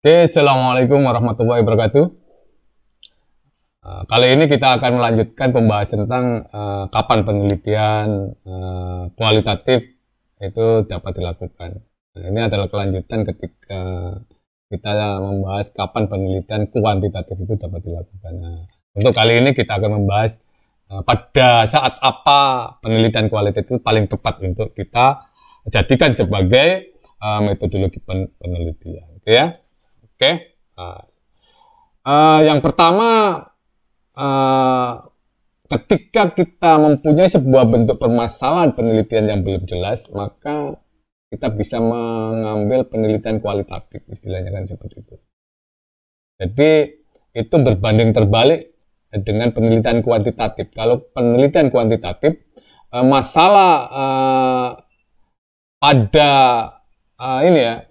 Oke, Assalamualaikum warahmatullahi wabarakatuh. Kali ini kita akan melanjutkan pembahasan tentang kapan penelitian kualitatif itu dapat dilakukan. Nah, ini adalah kelanjutan ketika kita membahas kapan penelitian kuantitatif itu dapat dilakukan. Nah, untuk kali ini kita akan membahas pada saat apa penelitian kualitatif itu paling tepat untuk kita jadikan sebagai metodologi penelitian. Oke ya? Oke. Yang pertama, ketika kita mempunyai sebuah bentuk permasalahan penelitian yang belum jelas, maka kita bisa mengambil penelitian kualitatif, istilahnya kan seperti itu. Jadi itu berbanding terbalik dengan penelitian kuantitatif. Kalau penelitian kuantitatif, masalah pada ini ya,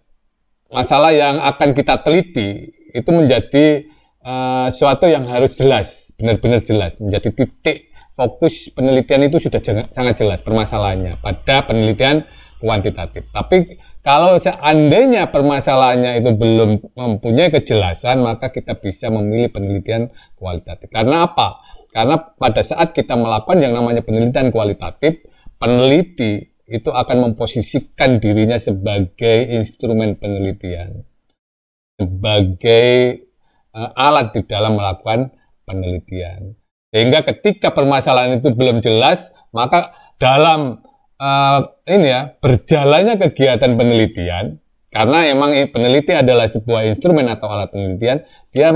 masalah yang akan kita teliti itu menjadi suatu yang harus jelas, benar-benar jelas, menjadi titik fokus penelitian itu sudah sangat jelas permasalahannya pada penelitian kuantitatif. Tapi kalau seandainya permasalahannya itu belum mempunyai kejelasan, maka kita bisa memilih penelitian kualitatif. Karena apa? Karena pada saat kita melakukan yang namanya penelitian kualitatif, peneliti itu akan memposisikan dirinya sebagai instrumen penelitian, sebagai alat di dalam melakukan penelitian. Sehingga ketika permasalahan itu belum jelas, maka dalam berjalannya kegiatan penelitian, karena emang peneliti adalah sebuah instrumen atau alat penelitian, dia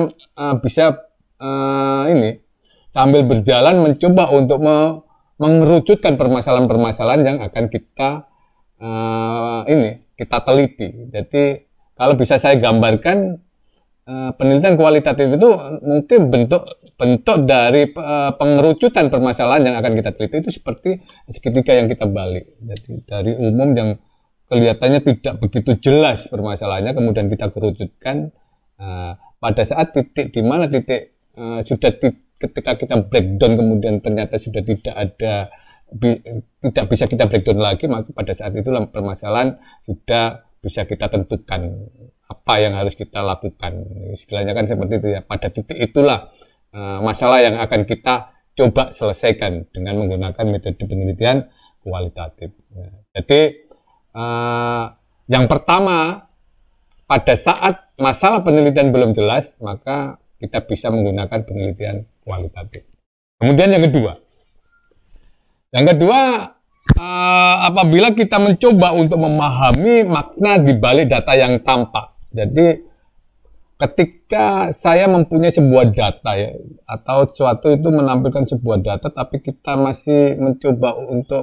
bisa sambil berjalan mencoba untuk mengerucutkan permasalahan-permasalahan yang akan kita kita teliti. Jadi kalau bisa saya gambarkan, penelitian kualitatif itu mungkin bentuk dari pengerucutan permasalahan yang akan kita teliti itu seperti segitiga yang kita balik. Jadi dari umum yang kelihatannya tidak begitu jelas permasalahannya, kemudian kita kerucutkan pada saat titik di mana titik ketika kita breakdown kemudian ternyata sudah tidak bisa kita breakdown lagi, maka pada saat itulah permasalahan sudah bisa kita tentukan apa yang harus kita lakukan. Istilahnya kan seperti itu ya. Pada titik itulah masalah yang akan kita coba selesaikan dengan menggunakan metode penelitian kualitatif. Jadi yang pertama, pada saat masalah penelitian belum jelas, maka kita bisa menggunakan penelitian kualitatif. Kemudian yang kedua, apabila kita mencoba untuk memahami makna di balik data yang tampak. Jadi ketika saya mempunyai sebuah data ya, atau suatu itu menampilkan sebuah data, tapi kita masih mencoba untuk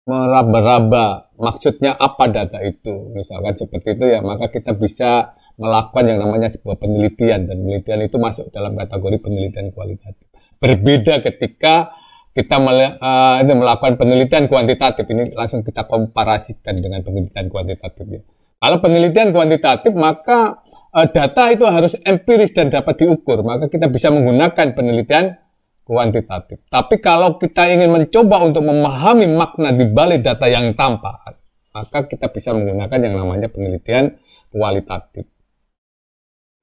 meraba-raba maksudnya apa data itu, misalkan seperti itu ya, maka kita bisa melakukan yang namanya sebuah penelitian, dan penelitian itu masuk dalam kategori penelitian kualitatif. Berbeda ketika kita melakukan penelitian kuantitatif, ini langsung kita komparasikan dengan penelitian kuantitatif ya. Kalau penelitian kuantitatif, maka data itu harus empiris dan dapat diukur, maka kita bisa menggunakan penelitian kuantitatif. Tapi kalau kita ingin mencoba untuk memahami makna di balik data yang tampak, maka kita bisa menggunakan yang namanya penelitian kualitatif.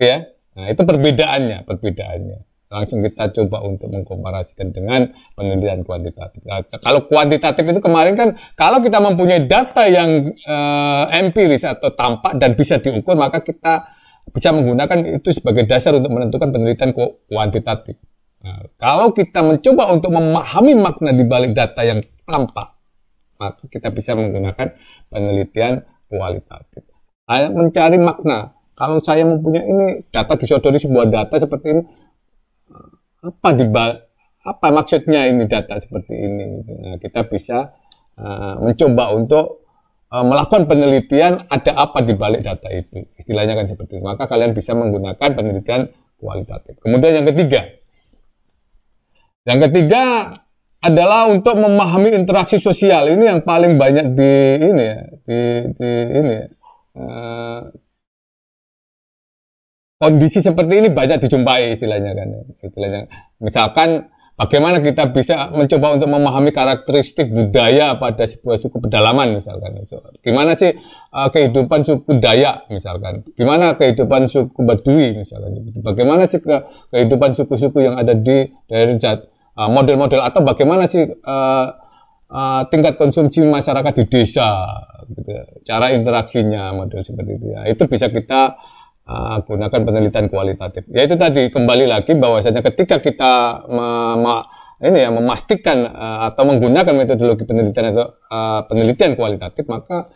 Ya, nah itu perbedaannya. Langsung kita coba untuk mengkomparasikan dengan penelitian kuantitatif. Nah, kalau kuantitatif itu kemarin kan, kalau kita mempunyai data yang empiris atau tampak dan bisa diukur, maka kita bisa menggunakan itu sebagai dasar untuk menentukan penelitian kuantitatif. Nah, kalau kita mencoba untuk memahami makna di balik data yang tampak, maka kita bisa menggunakan penelitian kualitatif. Saya mencari makna. Kalau saya mempunyai ini data disodori sebuah data seperti ini, apa maksudnya ini data seperti ini? Nah, kita bisa mencoba untuk melakukan penelitian ada apa di balik data itu. Istilahnya kan seperti itu. Maka kalian bisa menggunakan penelitian kualitatif. Kemudian yang ketiga adalah untuk memahami interaksi sosial. Ini yang paling banyak kondisi seperti ini banyak dijumpai istilahnya kan. Misalkan Bagaimana kita bisa mencoba untuk memahami karakteristik budaya pada sebuah suku pedalaman misalkan. Gimana sih kehidupan suku Dayak misalkan. Gimana kehidupan suku Baduy misalkan. Bagaimana sih kehidupan suku-suku yang ada di daerah model-model atau bagaimana sih tingkat konsumsi masyarakat di desa, gitu. Cara interaksinya model seperti itu ya. Itu bisa kita gunakan penelitian kualitatif. Ya itu tadi kembali lagi bahwasanya ketika kita memastikan atau menggunakan metodologi penelitian atau penelitian kualitatif, maka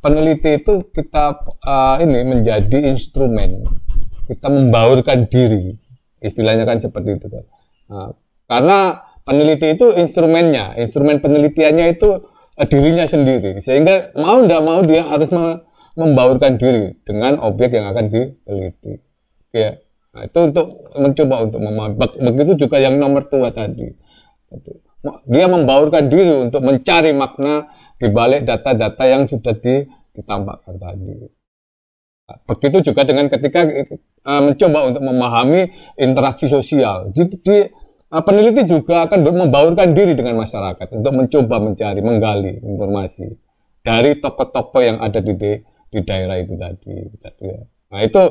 peneliti itu kita menjadi instrumen, kita membaurkan diri, istilahnya kan seperti itu kan. Karena peneliti itu instrumennya, instrumen penelitiannya itu dirinya sendiri, sehingga mau tidak mau dia harus membaurkan diri dengan objek yang akan diteliti. Ya, nah, itu untuk mencoba untuk memahami. Begitu juga yang nomor 2 tadi. Dia membaurkan diri untuk mencari makna di balik data-data yang sudah ditampakkan tadi. Nah, begitu juga dengan ketika mencoba untuk memahami interaksi sosial. Peneliti juga akan membaurkan diri dengan masyarakat untuk mencoba mencari, menggali informasi dari tokoh-tokoh yang ada di daerah itu tadi. Nah itu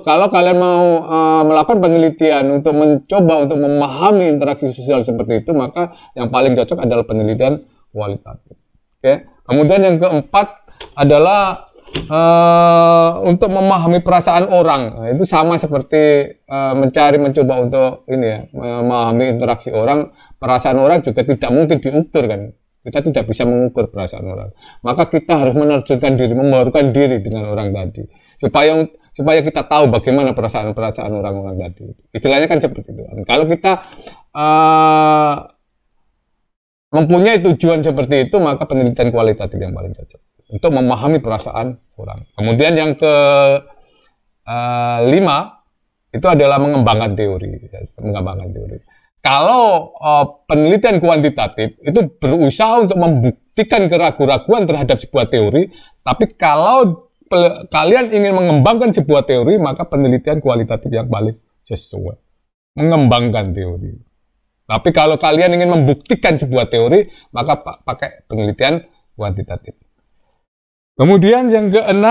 kalau kalian mau melakukan penelitian untuk mencoba untuk memahami interaksi sosial seperti itu, maka yang paling cocok adalah penelitian kualitatif. Oke. Kemudian yang keempat adalah untuk memahami perasaan orang. Nah, itu sama seperti mencoba untuk memahami interaksi orang. Perasaan orang juga tidak mungkin diukur kan. Kita tidak bisa mengukur perasaan orang. Maka kita harus menerjunkan diri, membaurkan diri dengan orang tadi. Supaya kita tahu bagaimana perasaan orang-orang tadi. Istilahnya kan seperti itu. Kalau kita mempunyai tujuan seperti itu, maka penelitian kualitatif yang paling cocok untuk memahami perasaan orang. Kemudian yang ke-5 itu adalah mengembangkan teori. Kalau penelitian kuantitatif itu berusaha untuk membuktikan keraguan-raguan terhadap sebuah teori, tapi kalau kalian ingin mengembangkan sebuah teori, maka penelitian kualitatif yang paling sesuai. Mengembangkan teori. Tapi kalau kalian ingin membuktikan sebuah teori, maka pakai penelitian kuantitatif. Kemudian yang ke-6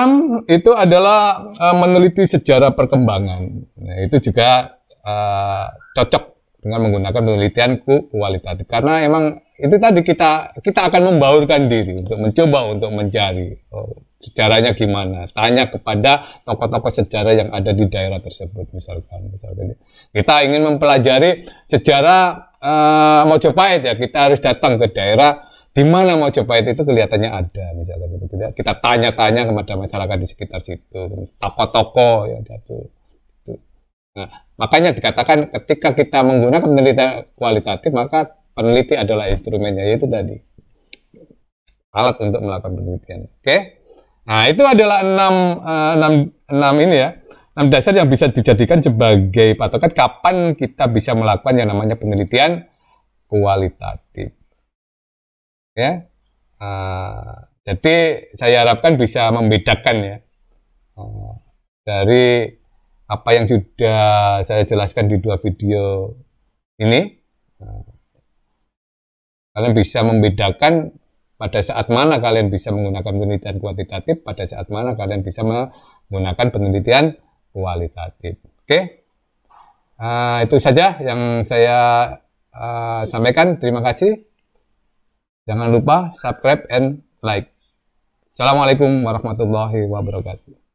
itu adalah meneliti sejarah perkembangan. Nah, itu juga cocok dengan menggunakan penelitian kualitatif, karena emang itu tadi kita akan membaurkan diri untuk mencoba untuk mencari sejarahnya gimana, tanya kepada tokoh-tokoh sejarah yang ada di daerah tersebut misalkan kita ingin mempelajari sejarah Mojopahit, ya kita harus datang ke daerah di mana Mojopahit itu kelihatannya ada misalkan gitu. Kita tanya-tanya kepada masyarakat di sekitar situ, tokoh-tokoh ya jatuh. Nah, makanya dikatakan ketika kita menggunakan penelitian kualitatif, maka peneliti adalah instrumennya, yaitu tadi alat untuk melakukan penelitian. Oke, nah itu adalah 6 dasar yang bisa dijadikan sebagai patokan kapan kita bisa melakukan yang namanya penelitian kualitatif. Ya, jadi saya harapkan bisa membedakan ya dari apa yang sudah saya jelaskan di 2 video ini. Kalian bisa membedakan pada saat mana kalian bisa menggunakan penelitian kuantitatif, pada saat mana kalian bisa menggunakan penelitian kualitatif. Oke, itu saja yang saya sampaikan. Terima kasih. Jangan lupa subscribe and like. Assalamualaikum warahmatullahi wabarakatuh.